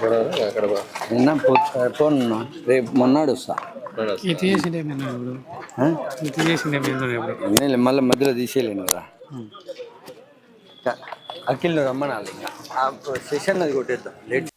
అక్కడ నిన్న పోను రేపు మొన్నాడు వస్తా. ఇది తీసేసిండే మేము ఇప్పుడు ఇది తీసేసిండే మేము ఇప్పుడు నేను మళ్ళీ మధ్యలో తీసేయలేను కదా. అఖిల్ రమ్మనాలి ఇంకా ఆ సెషన్ అది కొట్టేద్దాం లేట్.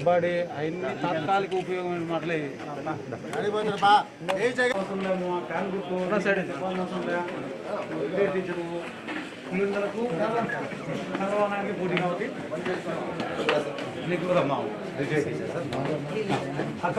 బడి అన్ని తాత్కాలిక ఉపయోగం మాటలే పిల్లలకు చదవడానికి పోటీ కాబట్టి నీకు కూడా అమ్మా అక్క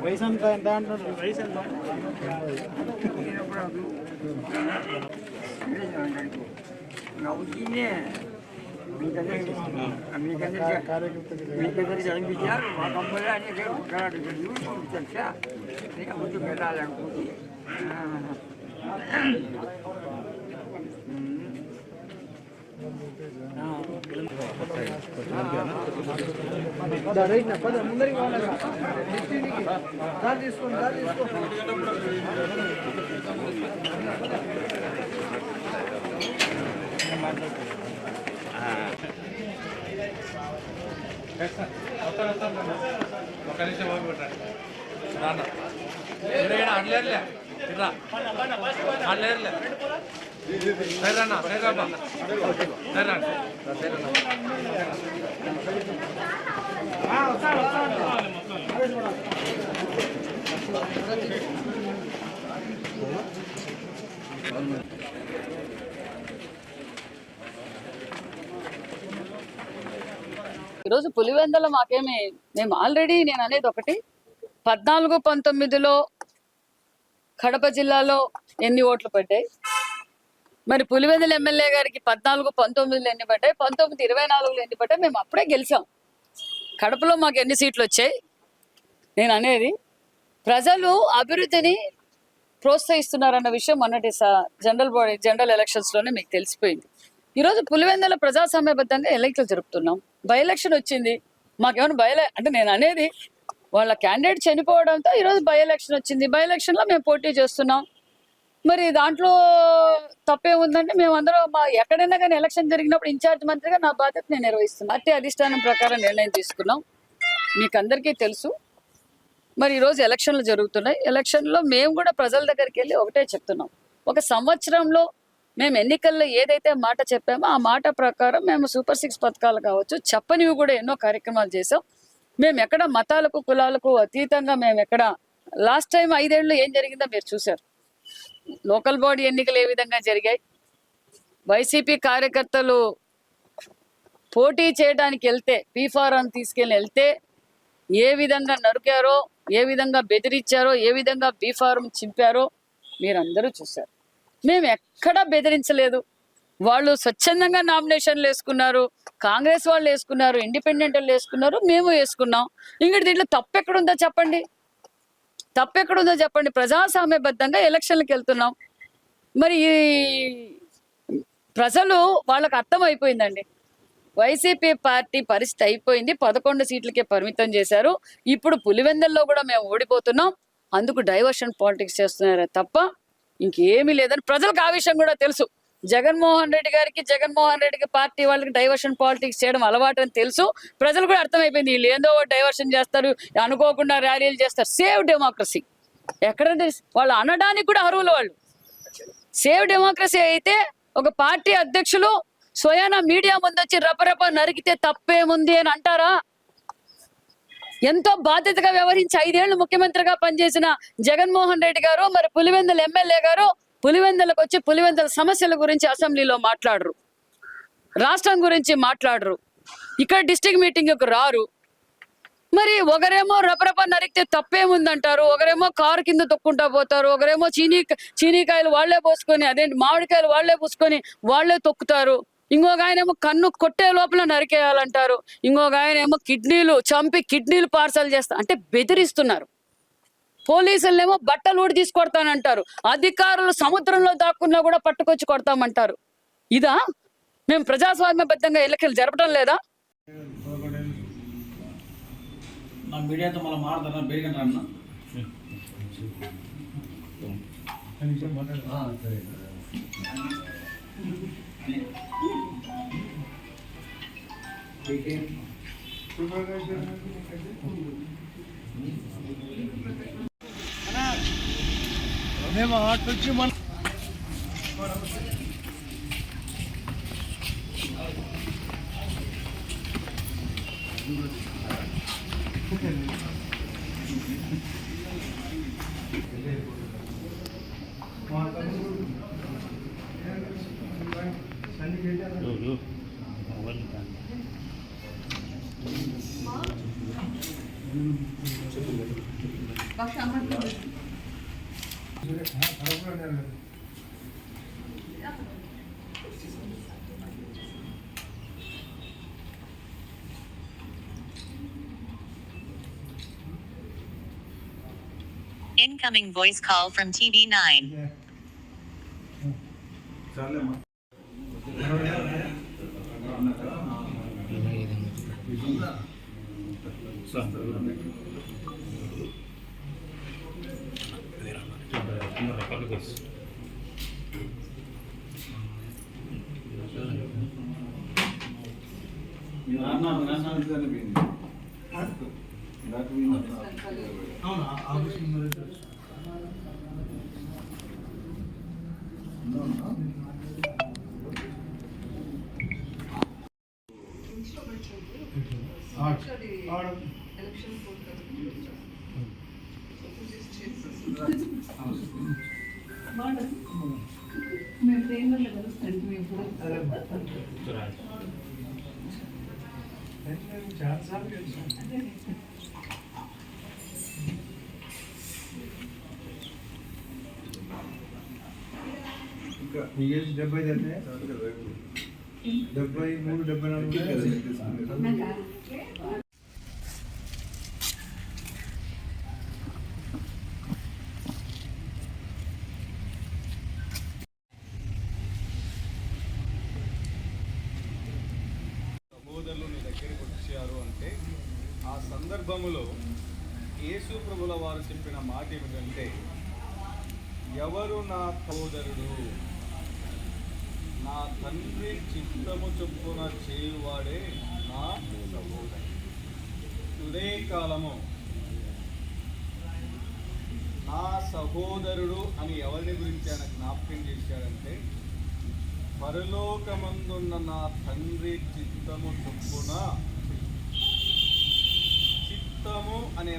వయసు ఎంత ఎంత అంటున్నారు వయసు ఎంత ఈరోజు పులివెందల మాకేమి మేము ఆల్రెడీ నేను అనేది ఒకటి 14-19లో కడప జిల్లాలో ఎన్ని ఓట్లు పడ్డాయి, మరి పులివెందుల ఎమ్మెల్యే గారికి 14-19లో ఎన్ని పడ్డాయి, 19-24లో ఎన్ని పడ్డాయి, మేము అప్పుడే గెలిచాం. కడపలో మాకు ఎన్ని సీట్లు వచ్చాయి నేను అనేది ప్రజలు అభివృద్ధిని ప్రోత్సహిస్తున్నారన్న విషయం మొన్నటి జనరల్ ఎలక్షన్స్లోనే మీకు తెలిసిపోయింది. ఈరోజు పులివెందుల ప్రజాస్వామ్యబద్ధంగా ఎన్నికలు జరుపుతున్నాం. బై ఎలక్షన్ వచ్చింది, మాకేమైనా అంటే నేను అనేది వాళ్ళ క్యాండిడేట్ చనిపోవడంతో ఈరోజు బై ఎలక్షన్ వచ్చింది. బై ఎలక్షన్లో మేము పోటీ చేస్తున్నాం. మరి దాంట్లో తప్పే ఉందంటే మేమందరం ఎక్కడైనా కానీ ఎలక్షన్ జరిగినప్పుడు ఇన్ఛార్జ్ మంత్రిగా నా బాధ్యత నేను నిర్వహిస్తున్నాను. పార్టీ అధిష్టానం ప్రకారం నిర్ణయం తీసుకున్నాం, మీకు అందరికీ తెలుసు. మరి ఈరోజు ఎలక్షన్లు జరుగుతున్నాయి. ఎలక్షన్లో మేము కూడా ప్రజల దగ్గరికి వెళ్ళి ఒకటే చెప్తున్నాం, ఒక సంవత్సరంలో మేము ఎన్నికల్లో ఏదైతే మాట చెప్పామో ఆ మాట ప్రకారం మేము సూపర్ 6 పథకాలు కావచ్చు, చెప్పనివి కూడా ఎన్నో కార్యక్రమాలు చేసాం. మేము ఎక్కడ మతాలకు కులాలకు అతీతంగా మేము ఎక్కడ లాస్ట్ టైం 5 ఏళ్ళు ఏం జరిగిందో మీరు చూశారు. లోకల్ బాడీ ఎన్నికలు ఏ విధంగా జరిగాయి, వైసీపీ కార్యకర్తలు పోటీ చేయడానికి వెళ్తే పీఫారం తీసుకెళ్ళి వెళ్తే ఏ విధంగా నరికారో, ఏ విధంగా బెదిరించారో, ఏ విధంగా బీఫారం చింపారో మీరందరూ చూశారు. మేము ఎక్కడా బెదిరించలేదు. వాళ్ళు స్వచ్ఛందంగా నామినేషన్లు వేసుకున్నారు, కాంగ్రెస్ వాళ్ళు వేసుకున్నారు, ఇండిపెండెంట్ వాళ్ళు వేసుకున్నారు, మేము వేసుకున్నాం. ఇంకటి దీంట్లో తప్పెక్కడుందో చెప్పండి, తప్పెక్కడుందో చెప్పండి. ప్రజాస్వామ్యబద్ధంగా ఎలక్షన్లకు వెళ్తున్నాం. మరి ఈ ప్రజలు వాళ్ళకి అర్థమైపోయిందండి, వైసీపీ పార్టీ పరిస్థితి అయిపోయింది. 11 సీట్లకే పరిమితం చేశారు. ఇప్పుడు పులివెందుల్లో కూడా మేము ఓడిపోతున్నాం, అందుకు డైవర్షన్ పాలిటిక్స్ చేస్తున్నారే తప్ప ఇంకేమీ లేదని ప్రజలకు ఆ విషయం కూడా తెలుసు. జగన్మోహన్ రెడ్డికి పార్టీ వాళ్ళకి డైవర్షన్ పాలిటిక్స్ చేయడం అలవాటు అని తెలుసు. ప్రజలు కూడా అర్థమైపోయింది, వీళ్ళు ఏందో డైవర్షన్ చేస్తారు, అనుకోకుండా ర్యాలీలు చేస్తారు. సేవ్ డెమోక్రసీ ఎక్కడంటే వాళ్ళు అనడానికి కూడా అర్హులు. వాళ్ళు సేవ్ డెమోక్రసీ అయితే ఒక పార్టీ అధ్యక్షులు స్వయాన మీడియా ముందు వచ్చి రపరప నరికితే తప్పేముంది అని అంటారా? ఎంతో బాధ్యతగా వ్యవహరించి 5 ఏళ్లు ముఖ్యమంత్రిగా పనిచేసిన జగన్మోహన్ రెడ్డి గారు, మరి పులివెందుల ఎమ్మెల్యే గారు పులివెందులకు వచ్చి పులివెందుల సమస్యల గురించి అసెంబ్లీలో మాట్లాడరు, రాష్ట్రం గురించి మాట్లాడరు, ఇక్కడ డిస్ట్రిక్ట్ మీటింగ్కి రారు. మరి ఒకరేమో రపరప నరికితే తప్పేముందంటారు, ఒకరేమో కారు కింద తొక్కుంటా పోతారు, ఒకరేమో చీనీకాయలు వాళ్లే పోసుకొని, అదేంటి మామిడికాయలు వాళ్లే పూసుకొని వాళ్లే తొక్కుతారు. ఇంకొక ఆయన ఏమో కన్ను కొట్టే లోపల నరికేయాలంటారు. ఇంకొక ఆయన ఏమో కిడ్నీలు పార్సల్ చేస్తా అంటే బెదిరిస్తున్నారు. పోలీసులనేమో బట్టలు ఊడి తీసుకొడతానంటారు. అధికారులు సముద్రంలో దాక్కున్నా కూడా పట్టుకొచ్చి కొడతామంటారు. ఇదా మేము ప్రజాస్వామ్యబద్ధంగా ఎన్నికలు జరపడం లేదా? మీడియాతో మళ్ళీ మాట్లాడతారా? బేగంటారా అన్న? మేము అటు నుంచి మన Incoming voice call from TV9. Me age 70 అంటే 73, 74 సహోదరులు నీ దగ్గరికి వచ్చారు అంటే ఆ సందర్భంలో యేసు ప్రభుల వారు చెప్పిన మాట ఏమిటంటే, ఎవరు నా సహోదరుడు, నా తండ్రి చిత్తము చొప్పున చేయువాడే నా సహోదరుడు. ఉదయకాలము నా సహోదరుడు అని ఎవరిని గురించి ఆయన జ్ఞాపకం చేశాడంటే, పరలోకమందున్న నా తండ్రి చిత్తము చొప్పున, చిత్తము అనే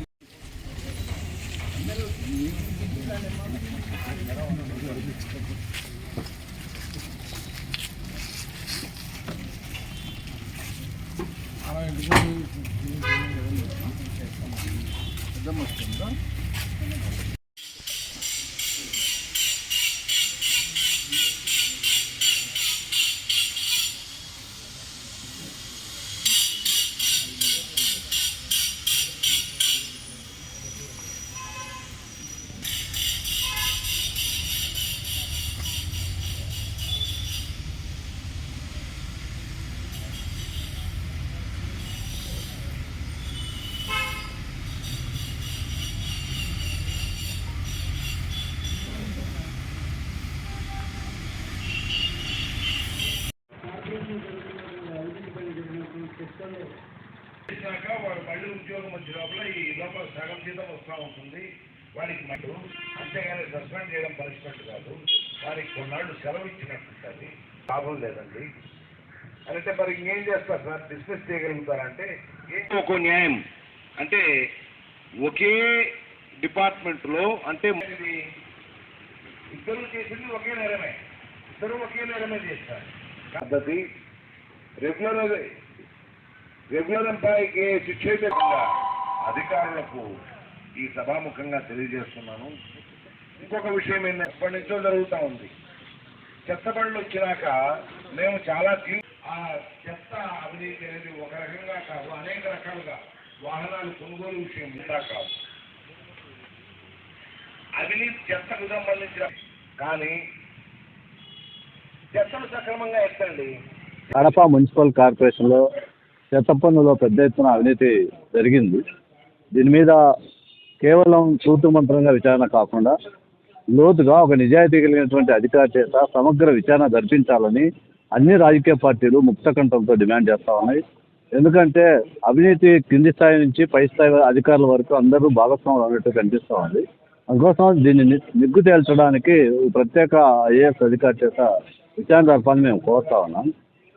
వాడు మళ్ళీ ఉద్యోగం వచ్చే లోపల ఈ లోపల సగం జీతం వస్తూ ఉంటుంది వాడికి. మటు అంతేగాని సస్పెండ్ చేయడం పనిష్మెంట్ కాదు, వారికి కొన్నాళ్ళు సెలవు ఇచ్చినట్టుంటుంది. లాభం లేదండి అంటే మరి ఇంకేం చేస్తారు సార్? డిస్మిస్ చేయగలుగుతారంటే ఒక న్యాయం అంటే ఒకే డిపార్ట్మెంట్లో అంటే ఇద్దరు చేసింది ఒకే నేరమే, ఇద్దరు ఒకే నేరమే చేస్తారు. పద్ధతి రెగ్యులర్ ఎంప్లాయీకి శిక్ష అయితే అధికారులకు ఈ సభాముఖంగా తెలియజేస్తున్నాను. ఇంకొక విషయం ఏంటంటే ఎప్పటి నుంచో జరుగుతూ ఉంది. చెత్త బండ్లు వచ్చినాక మేము చాలా ఆ చెత్త అవినీతి అనేది ఒక రకంగా కాదు, అనేక రకాలుగా వాహనాలు కొనుగోలు విషయం ఇంతా కాదు. అవినీతి చెత్తకు సంబంధించిన కానీ చెత్తను సక్రమంగా ఎత్తండి. కడప మున్సిపల్ కార్పొరేషన్లో చెత్త పన్నులో పెద్ద ఎత్తున అవినీతి జరిగింది. దీని మీద కేవలం తూతు మంత్రంగా విచారణ కాకుండా లోతుగా ఒక నిజాయితీ కలిగినటువంటి అధికారి చేత సమగ్ర విచారణ జరిపించాలని అన్ని రాజకీయ పార్టీలు ముక్తకంఠంతో డిమాండ్ చేస్తూ ఉన్నాయి. ఎందుకంటే అవినీతి కింది స్థాయి నుంచి పై స్థాయి అధికారుల వరకు అందరూ భాగస్వాములు అన్నట్టు కనిపిస్తూ ఉంది. అందుకోసం దీన్ని నిగ్గు తేల్చడానికి ప్రత్యేక ఐఏఎస్ అధికారి చేత విచారణ జరపాలని మేము కోరుతా ఉన్నాం.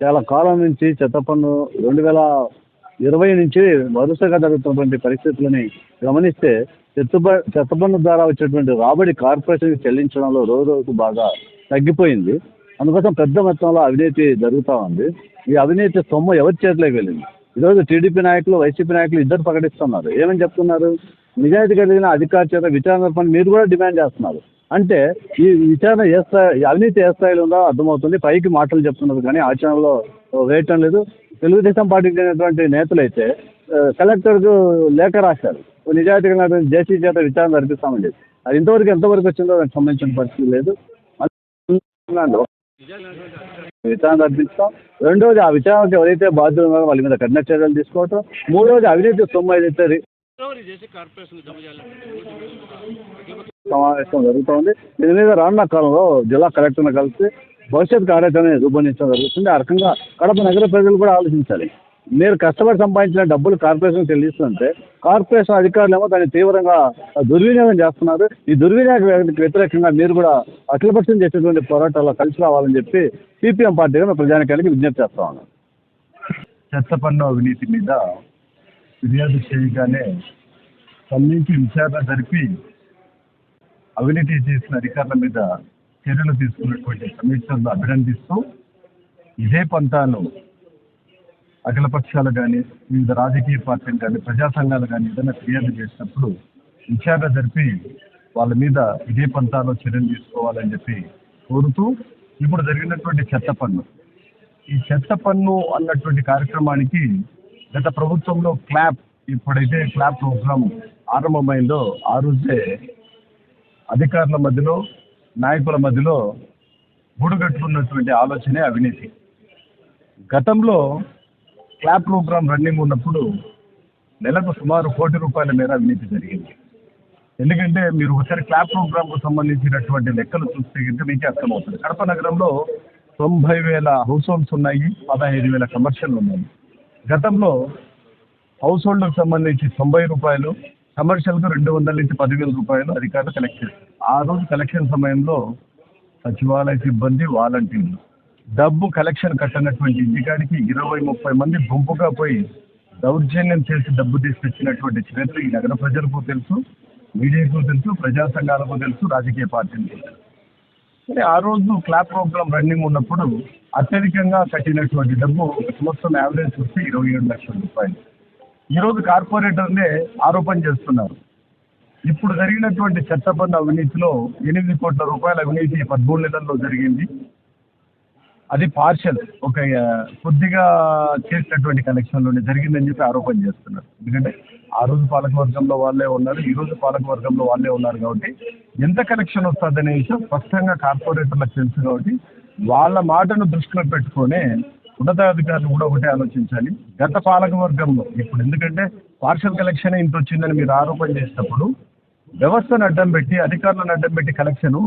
చాలా కాలం నుంచి చెత్త పన్ను 2020 నుంచి వరుసగా జరుగుతున్నటువంటి పరిస్థితులని గమనిస్తే చెత్త పన్ను ద్వారా వచ్చేటువంటి రాబడి కార్పొరేషన్కి చెల్లించడంలో రోజు రోజుకు బాగా తగ్గిపోయింది. అందుకోసం పెద్ద మొత్తంలో అవినీతి జరుగుతూ ఉంది. ఈ అవినీతి సొమ్ము ఎవరి చేతిలోకి వెళ్ళింది? ఈరోజు టీడీపీ నాయకులు, వైసీపీ నాయకులు ఇద్దరు ప్రకటిస్తున్నారు. ఏమని చెప్తున్నారు? నిజాయితీ కలిగిన అధికారి చేత విచారణ జరపని మీరు కూడా డిమాండ్ చేస్తున్నారు. అంటే ఈ విచారణ ఏ స్థాయి, అవినీతి ఏ స్థాయిలో ఉందో అర్థమవుతుంది. పైకి మాటలు చెప్తున్నారు కానీ ఆచరణలో వేయటం లేదు. తెలుగుదేశం పార్టీకి చెందినటువంటి నేతలైతే కలెక్టర్కు లేఖ రాశారు, నిజాయితీ కలిగిన జేసీ చేత విచారణ జరిపిస్తామని చెప్పి. అది ఇంతవరకు ఎంతవరకు వచ్చిందో దానికి సంబంధించిన పరిస్థితి లేదు. విచారణ జరిపిస్తాం. రెండోది ఆ విచారణకు ఎవరైతే బాధ్యులు ఉన్నారో వాళ్ళ మీద కఠిన చర్యలు తీసుకోవటం. మూడోది అవినీతి సొమ్ము ఏదైతే సమావేశం జరుగుతోంది. దీని మీద రానున్న కాలంలో జిల్లా కలెక్టర్ను కలిసి భవిష్యత్ కార్యాచరణ రూపొందించడం జరుగుతుంది. ఆ రకంగా కడప నగర ప్రజలు కూడా ఆలోచించాలి. మీరు కష్టపడి సంపాదించిన డబ్బులు కార్పొరేషన్ చెల్లిస్తుంటే కార్పొరేషన్ అధికారులు ఏమో దాన్ని తీవ్రంగా దుర్వినియోగం చేస్తున్నారు. ఈ దుర్వినియోగానికి వ్యతిరేకంగా మీరు కూడా అఖిలపక్షం చేసేటువంటి పోరాటాల్లో కలిసి రావాలని చెప్పి సిపిఎం పార్టీగా ప్రజానికానికి విజ్ఞప్తి చేస్తా ఉన్నాం. చెత్త పన్ను అవినీతి మీద ఫిర్యాదు చేయగానే స్పందించి విచారణ జరిపి అవినీతి చేసిన అధికారుల మీద చర్యలు తీసుకున్నటువంటి కమిషనర్ను అభినందిస్తూ ఇదే పంతాను అఖిలపక్షాలు కానీ, వివిధ రాజకీయ పార్టీలు కానీ, ప్రజా సంఘాలు కానీ ఏదైనా ఫిర్యాదు చేసినప్పుడు విచారణ జరిపి వాళ్ళ మీద ఇదే పంతాలో చర్యలు తీసుకోవాలని చెప్పి కోరుతూ ఇప్పుడు జరిగినటువంటి చెత్త పన్ను, ఈ చెత్త పన్ను అన్నటువంటి కార్యక్రమానికి గత ప్రభుత్వంలో ఇప్పుడైతే క్లాప్ ప్రోగ్రాం ఆరంభమైందో ఆ రోజే అధికారుల మధ్యలో, నాయకుల మధ్యలో గూడుగట్టుకున్నటువంటి ఆలోచనే అవినీతి. గతంలో క్లాప్ ప్రోగ్రాం రన్నింగ్ ఉన్నప్పుడు నెలకు సుమారు 1 కోటి రూపాయల మేర అవినీతి జరిగింది. ఎందుకంటే మీరు ఒకసారి క్లాప్ ప్రోగ్రాంకు సంబంధించినటువంటి లెక్కలు చూస్తే మీకే అర్థమవుతుంది. కడప నగరంలో 90,000 హౌస్ హోల్డ్స్ ఉన్నాయి, 15,000 కమర్షియల్ ఉన్నాయి. గతంలో హౌస్ హోల్డ్కి సంబంధించి 90 రూపాయలు, కమర్షియల్కు 200 నుంచి 10,000 రూపాయలు అధికారులు కలెక్ట్ చేస్తారు. ఆ రోజు కలెక్షన్ సమయంలో సచివాలయ సిబ్బంది, వాలంటీర్లు డబ్బు కలెక్షన్ కట్టినటువంటి ఇంటికాడికి 20-30 మంది గుంపుగా పోయి దౌర్జన్యం చేసి డబ్బు తీసుకొచ్చినటువంటి చరిత్ర ఈ నగర ప్రజలకు తెలుసు, మీడియాకు తెలుసు, ప్రజా సంఘాలకు తెలుసు, రాజకీయ పార్టీలకు తెలుసు. కానీ ఆ రోజు క్లాప్ ప్రోగ్రాం రన్నింగ్ ఉన్నప్పుడు అత్యధికంగా కట్టినటువంటి డబ్బు సంవత్సరం యావరేజ్ చూస్తే 27 లక్షల రూపాయలు. ఈరోజు కార్పొరేటర్లే ఆరోపణ చేస్తున్నారు. ఇప్పుడు జరిగినటువంటి చెత్త పన్ను అవినీతిలో 8 కోట్ల రూపాయల అవినీతి 13 నెలల్లో జరిగింది. అది పార్షల్, ఒక కొద్దిగా చేసినటువంటి కలెక్షన్లోనే జరిగిందని చెప్పి ఆరోపణ చేస్తున్నారు. ఎందుకంటే ఆ రోజు పాలకవర్గంలో వాళ్ళే ఉన్నారు, ఈ రోజు పాలకవర్గంలో వాళ్ళే ఉన్నారు. కాబట్టి ఎంత కలెక్షన్ వస్తుందనే విషయం స్పష్టంగా కార్పొరేటర్లకు తెలుసు. కాబట్టి వాళ్ళ మాటను దృష్టిలో పెట్టుకునే ఉన్నతాధికారులు కూడా ఒకటే ఆలోచించాలి. గత పాలకవర్గంలో ఇప్పుడు ఎందుకంటే పార్షల్ కలెక్షన్ ఇంత వచ్చిందని మీరు ఆరోపణ చేసినప్పుడు వ్యవస్థను అడ్డం పెట్టి, అధికారులను అడ్డం పెట్టి కలెక్షన్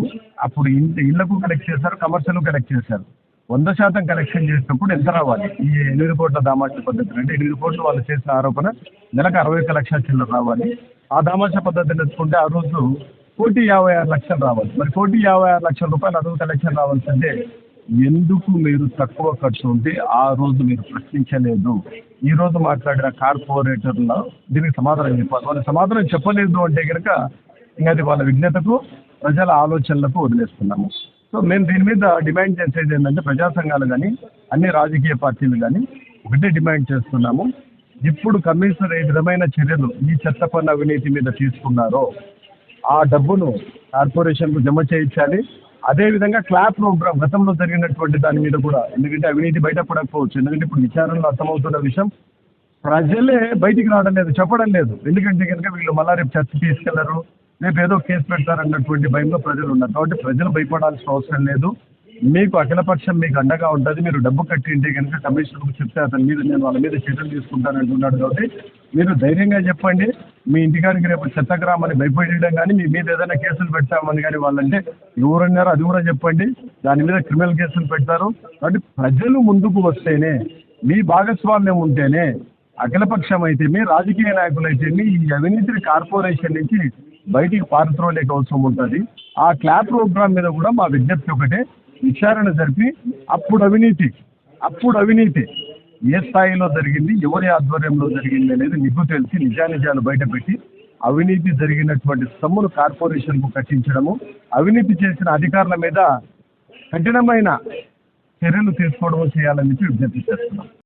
అప్పుడు ఇళ్లకు కలెక్ట్ చేశారు, కమర్షియల్ కలెక్ట్ చేశారు. 100% కలెక్షన్ చేసినప్పుడు ఎంత రావాలి? ఈ 8 కోట్ల దామాష పద్ధతి అంటే 8 కోట్లు వాళ్ళు చేసిన ఆరోపణ నెలకు 61 లక్షల చిల్లర రావాలి. ఆ దామాష పద్ధతిని తెచ్చుకుంటే ఆ రోజు 1,56,00,000 రావాలి. మరి 1,56,00,000 రూపాయలు అదొక కలెక్షన్ రావాల్సిందే. ఎందుకు మీరు తక్కువ ఖర్చు ఉంటే ఆ రోజు మీరు ప్రశ్నించలేదు? ఈ రోజు మాట్లాడిన కార్పొరేటర్ల దీనికి సమాధానం చెప్పాలి. వాళ్ళు సమాధానం చెప్పలేదు అంటే కనుక ఇంకా అది వాళ్ళ విజ్ఞతకు, ప్రజల ఆలోచనలకు వదిలేస్తున్నాము. సో మేము దీని మీద డిమాండ్ చేసేది ఏంటంటే ప్రజా సంఘాలు కానీ, అన్ని రాజకీయ పార్టీలు కానీ ఒకటే డిమాండ్ చేస్తున్నాము. ఇప్పుడు కమిషనర్ ఏ విధమైన చర్యలు ఈ చెత్త పన్ను అవినీతి మీద తీసుకున్నారో ఆ డబ్బును కార్పొరేషన్కు జమ చేయించాలి. అదేవిధంగా క్లాప్ ప్రోగ్రామ్ గతంలో జరిగినటువంటి దాని మీద కూడా, ఎందుకంటే అవినీతి బయటపడకపోవచ్చు, ఎందుకంటే ఇప్పుడు విచారణలో అర్థమవుతున్న విషయం ప్రజలే బయటికి రావడం లేదు, చెప్పడం లేదు. ఎందుకంటే కనుక వీళ్ళు మళ్ళా రేపు చర్చ తీసుకెళ్లరు, రేపు ఏదో కేసు పెడతారన్నటువంటి భయంలో ప్రజలు ఉన్నారు. కాబట్టి ప్రజలు భయపడాల్సిన అవసరం లేదు. మీకు అఖిలపక్షం మీకు అండగా ఉంటుంది. మీరు డబ్బు కట్టింటే కనుక కమిషనర్కు చెప్తే అతని మీద నేను వాళ్ళ మీద చర్యలు తీసుకుంటానంటున్నాడు. కాబట్టి మీరు ధైర్యంగా చెప్పండి. మీ ఇంటికాడికి రేపు చెత్తగ్రామాన్ని భయపడడం కానీ మీ మీద ఏదైనా కేసులు పెడతామని కానీ వాళ్ళంటే ఎవరన్నారో అది కూడా చెప్పండి. దాని మీద క్రిమినల్ కేసులు పెడతారు. కాబట్టి ప్రజలు ముందుకు వస్తేనే, మీ భాగస్వామ్యం ఉంటేనే, అఖిలపక్షం అయితేనే, రాజకీయ నాయకులు అయితేనే ఈ అవినీతి కార్పొరేషన్ నుంచి బయటికి పారత్రోలేక అవసరం ఉంటుంది. ఆ క్లాప్ ప్రోగ్రామ్ మీద కూడా మా విజ్ఞప్తి ఒకటే, విచారణ జరిపి అప్పుడు అవినీతి ఏ స్థాయిలో జరిగింది, ఎవరి ఆధ్వర్యంలో జరిగింది అనేది నిగ్గు తెలిసి నిజానిజాలు బయటపెట్టి అవినీతి జరిగినటువంటి సొమ్మును కార్పొరేషన్కు కట్టించడము, అవినీతి చేసిన అధికారుల మీద కఠినమైన చర్యలు తీసుకోవడం చేయాలని విజ్ఞప్తి చేస్తున్నాం.